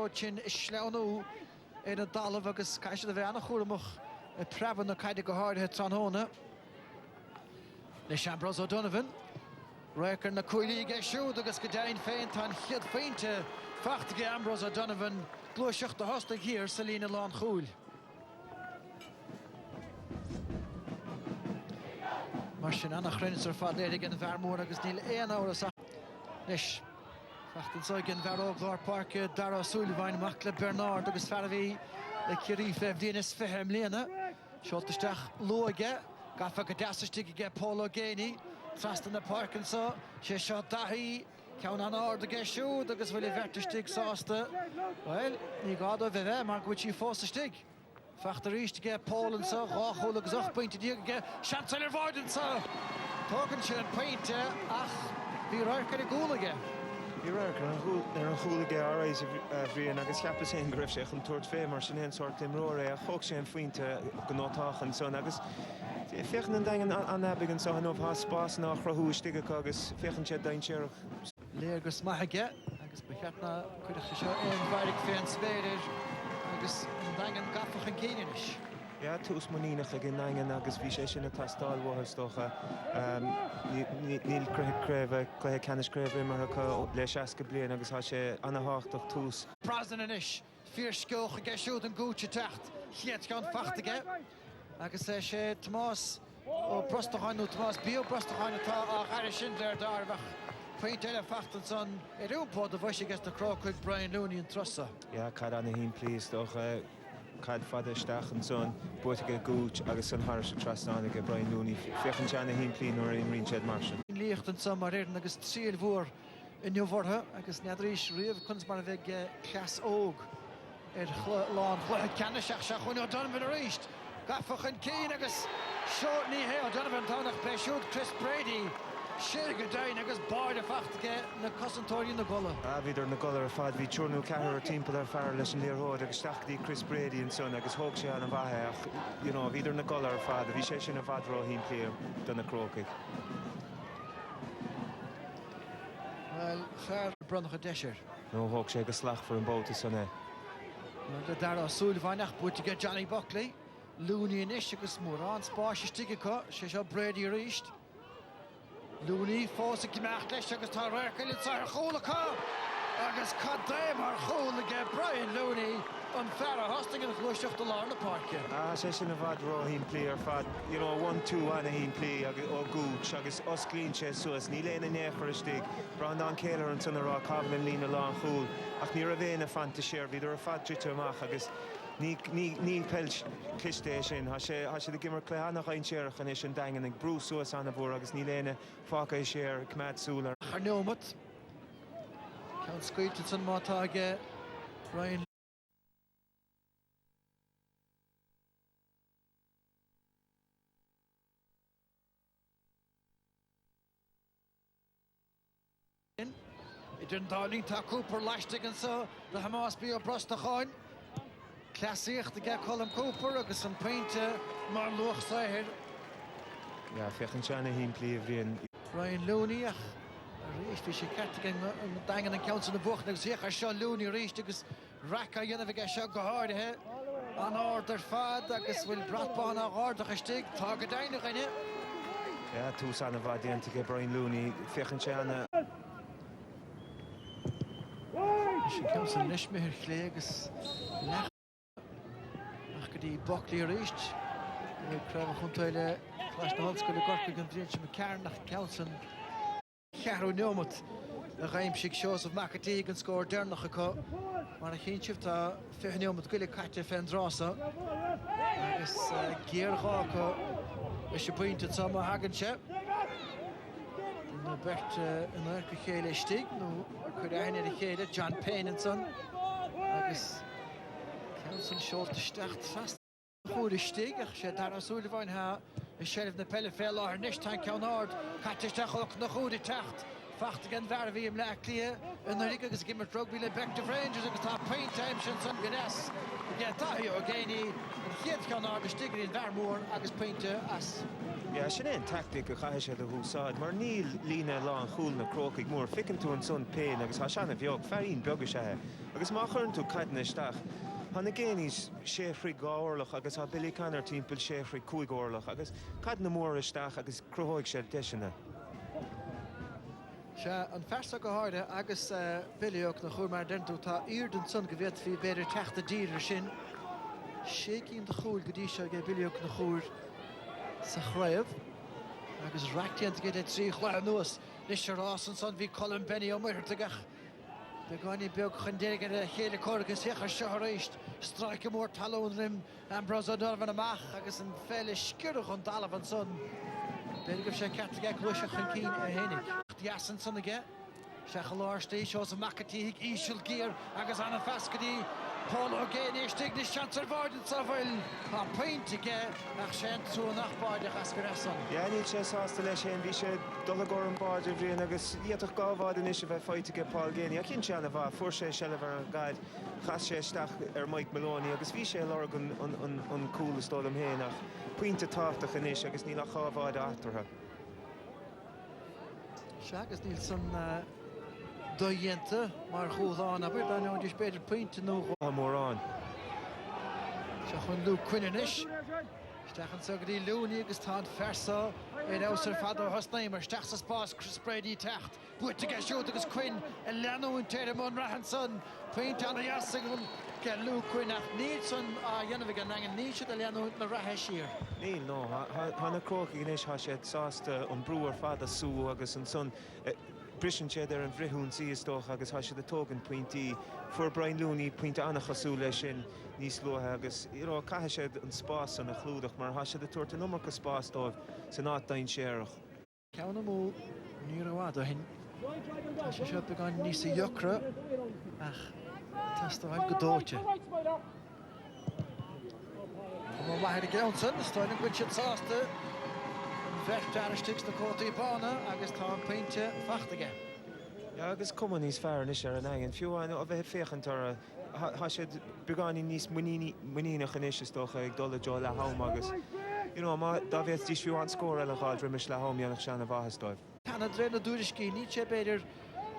chin Isleanu in a Dalavagus Kash the Vana Hurmuch, a Pravan the Kaida Gahard Hetranona. Nishambros O'Donovan. Reckon the Coily get shoot, the Gaskadain faint and hit faint to Fachtige Ambrose O'Donovan. Glushach the hostage here, Selina Lawn Khul. Martin Anna Grenzer Fadler again Vermoor agus Neil 1 hour sa Nish Fachten Soigen Vero Glor Park Dara Sullivan Makle Bernard agus Farvi the Kerry Fevdines Fehem Lena Schultestach Loge Gaffa Gadastig get Polo Gani Trust in the park and so she shot Dahi Count on order get shoot agus Willie Vertistig Saste Well ni gado Veve Mark which he forced to stick Fachter to get Paul and so, Rochul gesagt pointed you get Chanceller Void and so. Talking to point ach, wie ruiker de goal again. Wie ruiker een goal again alright every and I guess Kappa saying Griff zich een toort veel maar zijn soort in roer ook zijn vriend genotaag en zo en agus vechten en dingen aan hebben en zo en op haar spas nach hoe stikken kagus vechten chat dein cherch. Leergus mahage, agus begatna kudig zo in waar ik fans spelen. Agus dangen gaffach en kenenish. Ja, toes monina again dangen agus visation at tastal was toch Neil Crave Canis Crave maar ook leshaske bleen agus had je aan de hacht toch toes. Brasdenish, vier schoog geshoot en goedje tacht. Giet gaan vachtige. Agus je Thomas o Prostohan Thomas Bio Prostohan ta Harry Schindler daar weg. Pointele Fachtenson, Europa, de voice against the Crokes, Brian Looney and Trussa. Ja, cad an him please, doch cad fada Stachenson, Botige Gooch, agus an Harris Trastan, Brian Looney, Fechen Jana him please, nor in Rinchad Marshall. Licht and some are in agus Triel Vor in Nieuworhe, agus Nedrish, Riv, Kunstmarvig, Class Og, Lawn, Canishach, Shachun, O'Donovan reached. Gaffach and Keen, agus short knee here, O'Donovan Townach, play shoot, Chris Brady. Shirga dain agus baird fachtige na Cosantori na gola. Vider na gola fad vi chornu kahar team per far lesson there road agus stachdi Chris Brady and son agus hogshe an vahe you know vider na gola fad vi session of adro him player done a Crokes. Well, fair brunige desher. No hogshe geslag for een boot is sonne. De Dara Sullivanach put to get Johnny Buckley. Looney and Ishikus Moran Sparsh Stigaka, Shisha Brady reached. Looney force gemacht leis agus tá réircail sa cholacha agus cadéim ar cholaige Brian Looney an fear hosting an chluisteach do lá na parke. Sé sin a bhd rá hín play ar fad, you know, 1-2 ana hín play ó gúch agus osclín sé suas ní léana néchar istig Brand an céilear an tunna rá cabhan an lína lá an chúl ach ní a bhéna fanta sér bhíidir a fad trite amach agus ní pelch cliste sin ha sé de gimmer cléhanach ein séach an is an dagen ag brú suas an bhór agus ní léine fáca sér cmad súlar. Charneomut Count Squeetelson mátáge Brian Idir dáling tá Cooper leistig an so de Hamas bí ó brostacháin. Classíocht de get Colin Cooper agus an pointe mar luach saihir. Ja, fechen sena hín play bhíon. Brian Looney ach rééis fi sé cartagin an dagan an count na bhuach agus séchar seo Looney rééis agus racha dhéanamh ag seo go háirithe an áidir fad agus bhfuil bratbán a gáirdach istig tá go dainach inne. Ja, tús anna bhd déanta Brian Looney fechen sena. Sin count an lismithir chlé agus lech die Buckley reached. We krijgen gewoon tweede klas de handschoenen kort kunnen vriendje met Kern nach Kelsen. Garo Nomot. De Rijmschik shows of Makati can score daar nog gekomen. Maar een geen shift daar veel Nomot kunnen katje van Drasa. Is Geer Gako. Is je punt het samen Hagentje. De Bert een erke gele stiek. Nu kunnen hij de gele John Payne en son. Is Kelsen short de start vast. Goede steek, je daar aan Sullivan ha, een shelf de pelle fel haar niet tank aan hard, katje toch ook nog goede tacht. Facht again Varvi im Lacklia and the Rickers give it rugby le back to Rangers and top paint time since on Ganes. Yeah, Tahio again and Hit can our the sticker in Varmore agus painter as. Yeah, sin éon tactic a chaise de húsáid, mar níl lína lá an chúl na Crokes mór ficinn tú an son péin agus tá seanna bheog fearín beag sethe. Agus má churn tú caiideanna isteach. Hanna géanís séfri gáorlach agus ha Billy Canner timppel séfri cúigórlach agus caiideanna mór isteach agus cruthóig sé deisina. Se an fersa go háde agus Billyog na chuúr mar dentú tá ír den son go bhéad fi beidir teachta dír sin. Sécín de chúil go dtí seo ge Billyog na chúr sa chraibh agus reachtaíonn go trí chláir nuas nis sé rás an son bhí Colin Benny ó muirteagach. Be gáinní beag chun déige a chéile córagus séchar seo réist straice mór talún rim Ambrose O'Donovan amach agus an féile sciúrach an dalamh an son. Beidir go sé ceartlaige gluiseach an cín a hénig. Diasan son aige se chaláirtaí seo sa macatíigh ísiúil géar agus anna fescadí Paul O'Géin éistigh ní seansar bháidin sa bhfuil tá paint aige ach sé trú nachbáideach as go rasan. Ja, níl sé sásta leis sin bhí sé dul go an báidir bhríon agus íontach gábháid is a bheith fáitige Paul Géin. A cinn sé anna bhá fuair sé sellhar an gaiid chas sé isteach Mike Maloney agus bhí sé lorg an cúla stólam héin ach puinte táchtach inis agus ní nach gábháid átartha. Se agus níl san dóiente mar chúdáin a bhir nó dís beidir puinte nó Mórán. Se chun Lú Quinninis. Stechan sa grí Lúní agus tá fersa é ausar fadó hosnaim mar steach sa spás Chris Brady techt. Buite ge siút agus Quinn a leanúin téir món rahan son. Puinte anna jasagun ge Lú Quinn ach níl son a dhéanamh an angan níl siad a leanúin na rathe sír. Níl, nó, hána Crokes inis há sé sásta an brúar fada sú agus an son brisin sé ar an bhrithún síostóch agus há sé de tógan puintí fuair Brian Looney puinte anna chasú lei sin níos luathe agus caithe sé an spás an a chlúdach mar há sé de tuairta numar go spás dóibh san átainn séireach. Ceanna mó ní rahád a hin. Tá sé seo beáin níos a jocra ach testáil go dóite. Má maithir a gceann stáin an gcuid sásta Vertarstiks na cótaí bána agus tá an painte fachtaige. Ja, agus cuman níos fearr is ar an aigen fiúháin a bheith féchantar há sé beáin níos muíach an isistócha ag dul deá le ham agus. Má dá bheith dí fiúháin scóir eile gáil rimis le hamíanach seanna bhathastáibh. Tána dréna dúriscí ní sé beidir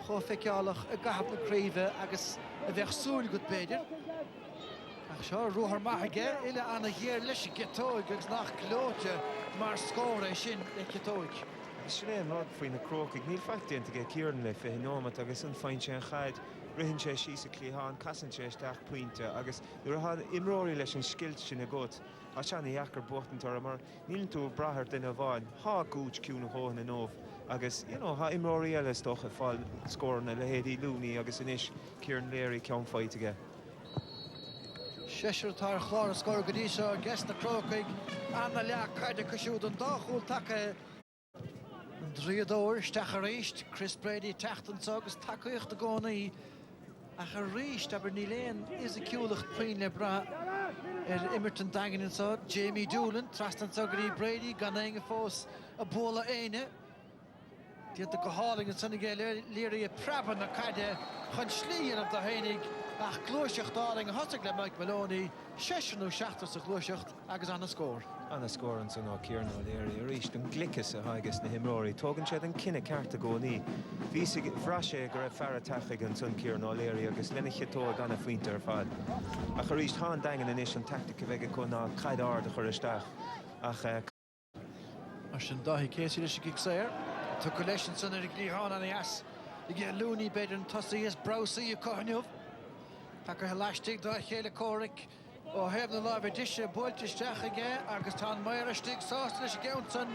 cho feiceálach a gahab naríomh agus a bheith súil go beidir. Ach seo ruthar maithige ile anna dhéir leis a cetóig agus nach clóte mar scóir é sin le cetóig. Is sé rád faoin na Crokes níl feictíonnta go cíaran le fé nómat agus an fáin sé an chaid rihann sé síos a clíán casan sé isteach puinte agus nuair imróí leis an scilt sin a got a seanna dheachar buchtantar mar níl tú brathir duine bháin há gút ciún na hóna na nómh agus há imróí eile stocha fáil scóranna le héadí Looney agus inis Kieran Léirí ceann fáitige. Séisiir tar chláir scóir go dtí seo gas na Crokes anna leach caide cosisiúd an dáchúil take an dríadóir steach a réist Chris Brady teachtan agus takeíocht a gcónaí ach a réist aber ní léon is a ciúlacht puin le bra immerton dagan insá Jamie Doolan trastan gurí Brady gan éige fós a bóla éine Díanta go háling an sanna gé léirí a preban na caide chun slíon am do hénig ach glúiseacht dáling a thosaigh le Mike Maloney 6-7 sa glúiseacht agus anna scór. Anna scór an san á Kieran Léirí a ríist an glicas a haigas na himróí tógann séad an cinenne ceart a gcónaí. Bhí bhreise go raibh fearr tachaigh an san Kieran Léirí agus lena chetóg anna faointe ar fad. Ach a ríist há dagan inis an tactic a bheith chun ná caid ard a chur isteach ach Mar sin dahí céisi leis gig sair. Tu go leis an san ar glíán an as i gé Looney beidir an tosaí is browsaí a coinneamh. Tá go leistigh dá chéile córic ó hebh na lábh diise builteisteach aige agus tá mairistigh sásta leis gceann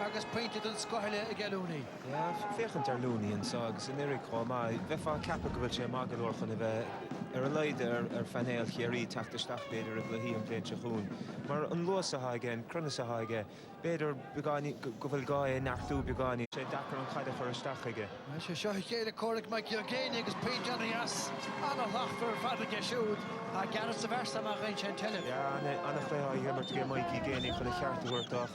agus painted an scoile a gé Looney. Ja, féchant ar Looney an agus in Eric má bheith fá cappa go bhfuil sé mágadúchan a bheith leid fanéil Kerry tachtasteach beidir a gluhí an pléint chún. Mar an luas a haige, crunas a haige, beidir begáni go bhfuil gáé nachtú begáni sé dachar an chaide chur isteach aige. Se seo chéad a córic mai Ciogéine agus Pete Johnny as anna lachfar fada gesúd a Gareth sa versa mar réin sé telef. Ja, anna chlé himmert ge Mikey Géine chun a cheartúirta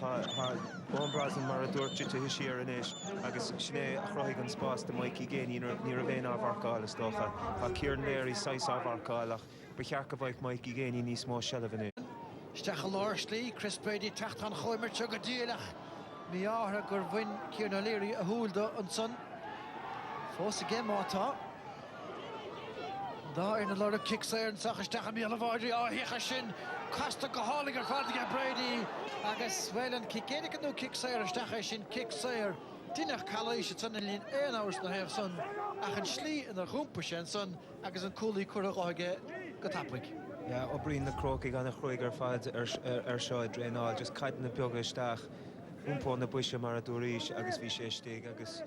Bónbrasan mar a dúirte tu siar in is agus sné a chroigh an spás de Mikey Géine ní a bhéin ábharcáil is dócha. A Kieran Léirí 6 ábharcáil ach bechearca bhaith Mikey Géine níos mó sellefin. Steach a láir slí, Chris Brady techt an choimir tu go díalach. Mi áthra gur bhain Kieran Léirí a húlda an son. Fós a gem átá. Da in a lot of kicks there and Sachisteach a míle bháidí á hicha sin. Casta go hálig ar fádig a Brady. Agus Wayland Kickénig an nó kicks there steach sin kicks there. Dinach caléis it son in líon 1 hours na hef son. Ach an slí in a rúmpa sin son agus an cúlaí cura áige go tapig. Ja, opbrín na Crokes gan a chroigar fad seo dréáil, just caiitan na beaga isteach. Úmpó na buise mar a dúríis agus bhí sé stig agus,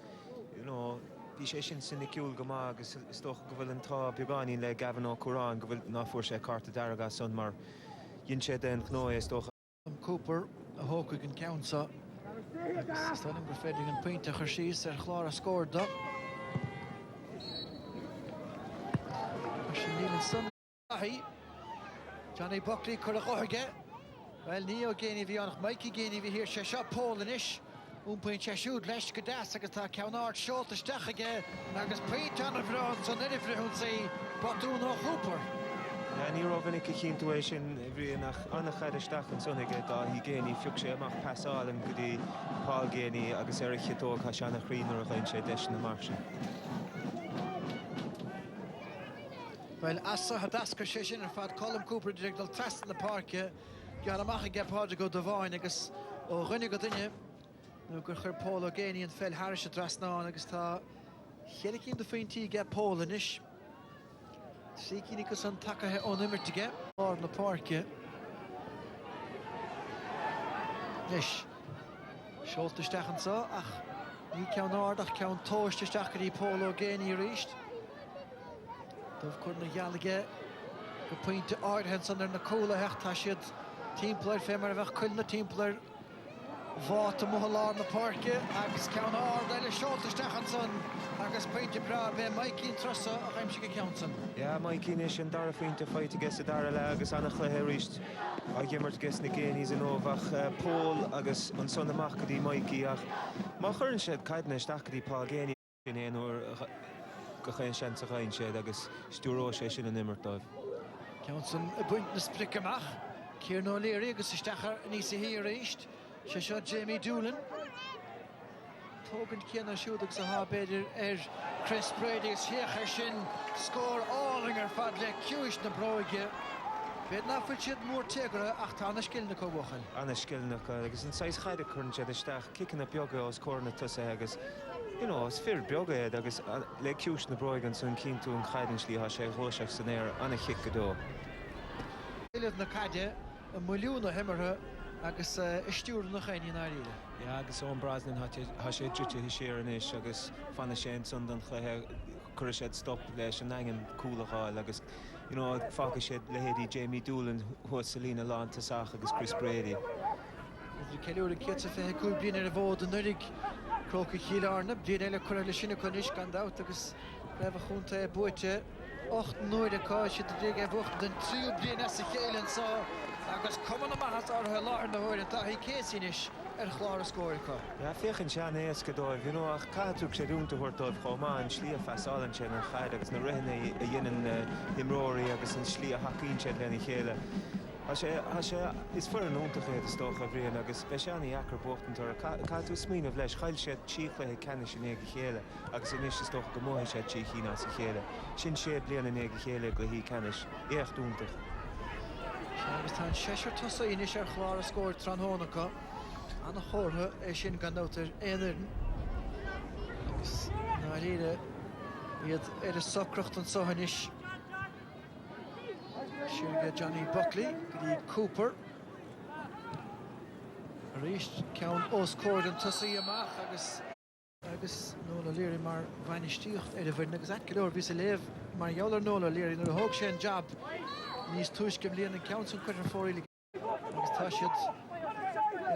bhí sé sin sinna ciúil go má agus stocha go bhfuil an tá beagáí le gavan ó Corán go bhfuil náfuair sé carta dearga son mar dhin sé den gnói is stocha. Cooper a hócaigh an ceansa agus stalim gur féidir an pointe chuir síos ar chlár a scóir do. Sin níl an son ahí. Johnny Buckley cur a choige. Well, Neo Géine bhí annach Mikey Géine bhí hir sé seo Paul in is. Úmpaint sé siúd leis go deas agus tá ceannáir seolta isteach aige agus Pete anna bhrán son nidifrihún sé batún ó Hooper. Ja, ní rovinnig a chintuéis sin bhrí nach anna chaide isteach an sonige dá hí Géine fiúg sé amach pasáil an go dtí Paul Géine agus ar chétóg tá se annach ríonar a chuinn sé deis na mar sin. Well, asa hadascar sé sin ar fad Colm Cooper dirigdal test na parke. Gear amach a gepáide go doháin agus ó rinne go duine. Nú gur chur Paul Géine an fel Harris a drasnáin agus tá chéadicín do faointí ge Paul in is. Sícíní go san takathe ó nimmirtige á na parke. Nis. Seolta stechan sa ach ní ceannáir ach ceann tóiste isteach í Paul Géine ríist. Dubh chur na gealaige go pointe áirthen san ar na cóla hechtá siad timpplair fé mar a bheith chuil na timpplair bháta mohalár na parke agus ceann áir eile seolta stechan san agus pointe bra bheith Mikey trosa a chaimse go ceann san. Ja, Mikey is an dara faointe fáite ges a dara le agus anna chléthe ríist a gimmert ges na Géine an óbhach Paul agus an son amach go dtí Mikey ach má churann siad caiidna isteach go dtí Paul Géine in éonúir go chéin sean sa chain séad agus stúró sé sin an immertáibh. Ceann san a buint na spric amach. Kieran Léirí agus istechar níos a hí ríist. Se seo Jamie Doolan. Tógan céanna siúdaach sa há beidir ar Chris Brady agus thiachar sin scór áling ar fad le ciúis na bróige. Beit náfuil siad mór teagra ach tá na scilna có bhuachail. Anna scilnach agus an 6 chaide chun siad isteach cican na beaga os córna tusa agus is fear beaga agus le ciúis na bróigan san cínú an chaidan slí há sé ghóiseach san éir anna chic go dó. Iad na caide a milliúna himmarthe agus istúr na chaine áíile. Ja, agus ón Brasnan há sé drite hí séar in is agus fanna sé san don chluthe chur séad stop leis an engin cúlaáil agus fáca séad lehéadí Jamie Doolan thuas Selína Lántasach agus Chris Brady. Ceúir céta fé cúil blian ar a bhód an nurig Crokes chiilearna, blian eile chuir le sinna chun is gan dát agus raibh a chunta buite 8 nóir aá si a dé bhucht den 3 blian as a chéilen sa agus cumanna maithas ortha láir na hóir an taí céisinis ar chláir a scóircha. Ja, féchan sean éas go dóibh, ach cáúg sé dúnta thuirtóibh chomáin slí a fesálan sin an chaid agus na rihanna a dhéanaan imróirí agus an slí a hacaín sé lena chéile. Tá sé is fuair an úntaché is tócha bhríon agus be seanna achar bochtantar cáú smíanamh leis chail sé tíochlathe cenne sin éige chéile agus inis is tócha go mthe sé tí chéna sa chéile. Sin sé bliana éige chéile go hí cenis éocht úntaach. Agus tá séisiir tusa inis ar chláir a scóir tránónacha anna chórtha é sin gandáttar éidirn. Agus ná riire iad ar a socracht an sohanis. Siúrge Johnny Buckley, Grí Cooper. Ríist ceann os cóir an tusaí amach agus nóla Léirí mar bhainnistíocht ar a bhirn agus eicilóir bhí sa léamh mar Yoler Nola Leary in the Hogshen job. Nis Tushkim Leon and Council Cutter for really Tashid.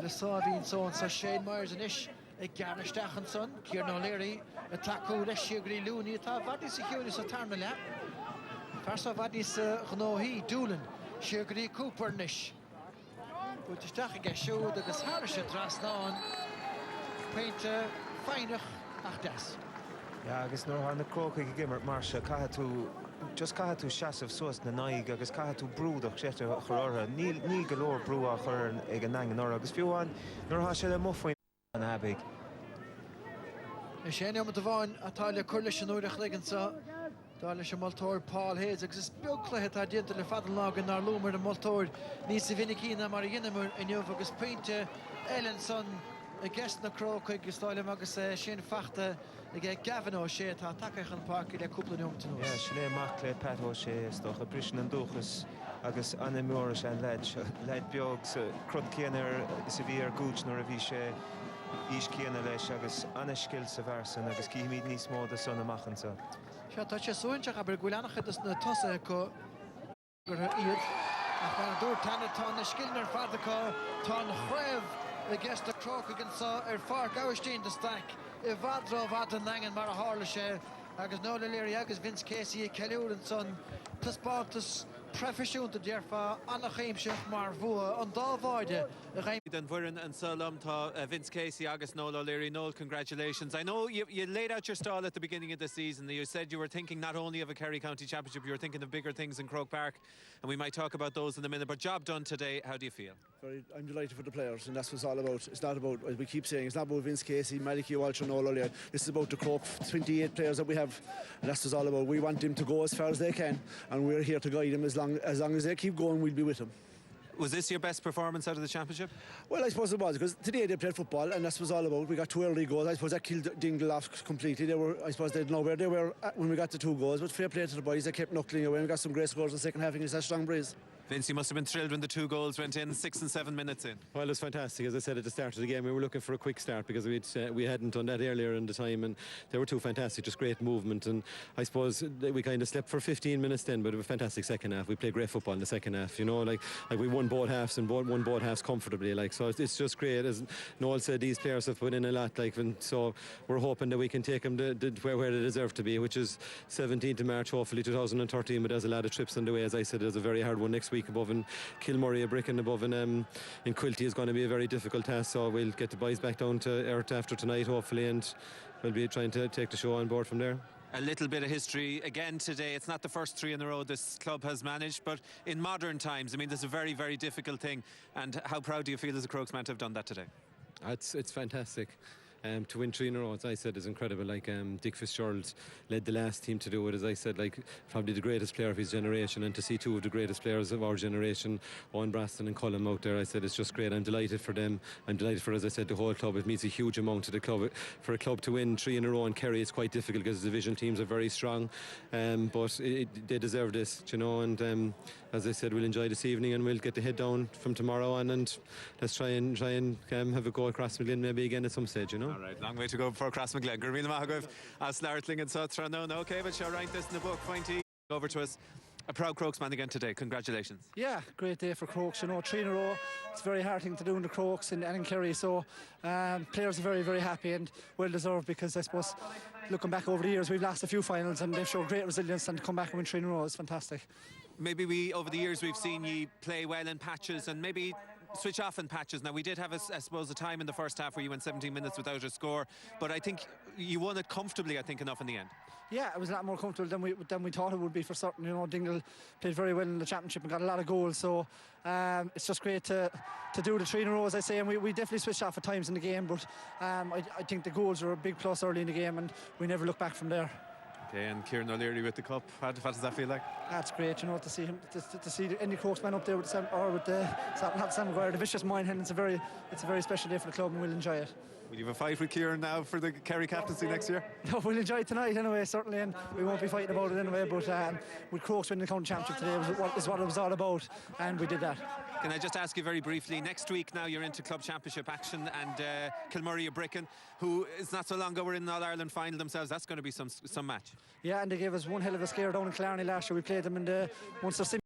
The Savine so and Shane Myers and Ish. A Garnish Dachanson, Kieran O'Leary, a taco, the Shigri Looney, Vadis a Hunis a Tarnala. First of Vadis Gnohi, Doolan, Shigri Cooper Nish. But the Stachig showed that the Harish at Rasnan paint Feinach Achdas. Yeah, I guess no on the Crokes gimmer Marsha Kahatu just Kahatu Shasav Sos na Naig, I guess Kahatu Brudach Cheta Horror, Neil Galore Brewa Hor and Eganang and Oragus Fuan, nor Hashel Muffin. Big. Shane am Devon, Atalia Coalition Urach Legansa, Dalish Maltor, Paul Hayes, exists Bilkla at Adient, the Fadlog and Arlumer, the Maltor, Nisi Vinikina, Marianamur, and Yovagus Painter, Ellenson, a guest in the Crokes, Gustyle Magus, Shane Fachta, again Gavin O'Shea, Takachan Park, a couple of young to know. Yeah, Shale Makle, Pat O'Shea, Stoch, a Brishan and Duchas, Agus Anna Moorish and Led Biogs, Krutkianer, Severe Gooch, nor Avisha. Ish Kiana Lesh, agus Anashkil Savarsan, agus Kimi Nismo, the son of Machansa. Shatacha Soinchak, aber Gulanach at the Tossa, Eid, Afandur Tanaton, the Skilner Fadaka, Ton Hrev, against the Crokes against Far Gaustein, the stack, Evadro Vatanang and Maraharlashe, agus Nola Leary, agus Vince Casey, Kelur and son, Tuspartus. Profession to Jerfa, Anna Heimshech, Marvua, and Dalvoide. Then Vurin and Salam to Vince Casey, August Noel O'Leary. Noel, congratulations. I know you laid out your stall at the beginning of the season. You said you were thinking not only of a Kerry County Championship, you were thinking of bigger things in Croke Park, and we might talk about those in a minute. But job done today, how do you feel? I'm delighted for the players, and that's what it's all about. It's not about, as we keep saying, it's not about Vince Casey, Maliki Walsh and Noel O'Leary. This is about the Crokes 28 players that we have, and that's what it's all about. We want them to go as far as they can, and we're here to guide them as long as they keep going, we'll be with them. Was this your best performance out of the championship? Well, I suppose it was, because today they played football, and that's what it's all about. We got 2 early goals. I suppose that killed Dingle off completely. I suppose they didn't know where they were when we got the 2 goals, but fair play to the boys. They kept knuckling away, and we got some great scores in the second half against that strong breeze. Vince, you must have been thrilled when the 2 goals went in 6 and 7 minutes in. Well, it was fantastic. As I said at the start of the game, we were looking for a quick start because we hadn't done that earlier in the time, and they were 2 fantastic, just great movement. And I suppose we kind of slept for 15 minutes then, but it was a fantastic second half. We played great football in the second half, you know, like we won both halves and won both halves comfortably. Like, so it's just great. As Noel said, these players have put in a lot, like, and so we're hoping that we can take them to where they deserve to be, which is 17th of March, hopefully 2013. But there's a lot of trips on the way. As I said, there's a very hard one next week above in Kilmurray, a brick and above in Quilty is going to be a very difficult task, so we'll get the boys back down to earth after tonight hopefully, and we'll be trying to take the show on board from there. A little bit of history again today. It's not the first 3 in a row this club has managed, but in modern times, I mean, this is a very, very difficult thing. And how proud do you feel as a Crokes man to have done that today? It's fantastic. To win 3 in a row, as I said, is incredible. Like Dick Fitzgerald led the last team to do it, as I said, like probably the greatest player of his generation, and to see 2 of the greatest players of our generation, Owen Braston and Colin out there, I said it's just great. I'm delighted for them. I'm delighted for, as I said, the whole club. It means a huge amount to the club. For a club to win 3 in a row in Kerry, it's quite difficult because the division teams are very strong, but they deserve this, you know. And as I said, we'll enjoy this evening, and we'll get the head down from tomorrow on, and let's try and have a go across Crossmaglen maybe again at some stage, you know. All right, long way to go before Crossmaglen. Gurmina Mahagov, Slartling and Sotra. No, okay, but she'll write this in the book. Pointy over to us. A proud Crokes man again today. Congratulations. Yeah, great day for Crokes. You know, 3 in a row. It's a very hard thing to do in the Crokes and in Kerry. So players are very, very happy and well deserved, because I suppose looking back over the years, we've lost a few finals and they've shown great resilience, and to come back and win 3 in a row is fantastic. Maybe over the years we've seen you play well in patches and maybe switch off in patches. Now, we did have, I suppose, a time in the first half where you went 17 minutes without a score, but I think you won it comfortably, I think, enough in the end. Yeah, it was a lot more comfortable than we thought it would be for certain. You know, Dingle played very well in the championship and got a lot of goals, so it's just great to do the 3 in a row, as I say, and we definitely switched off at times in the game, but I think the goals were a big plus early in the game, and we never looked back from there. Okay, and Kieran O'Leary with the cup, what does that feel like? That's great, you know, to see him, to see any Crokes man up there with Sam Maguire, the vicious Moynihan. It's a very special day for the club, and we'll enjoy it. Will you have a fight with Kieran now for the Kerry captaincy next year? No, we'll enjoy it tonight anyway, certainly, and we won't be fighting about it anyway, but with Crokes winning the county championship today is what it was all about, and we did that. Can I just ask you very briefly, next week now you're into club championship action, and Kilmurray, Bricken, who is not so long ago were in the All-Ireland final themselves. That's going to be some match. Yeah, and they gave us one hell of a scare down in Killarney last year. We played them in the Munster semi.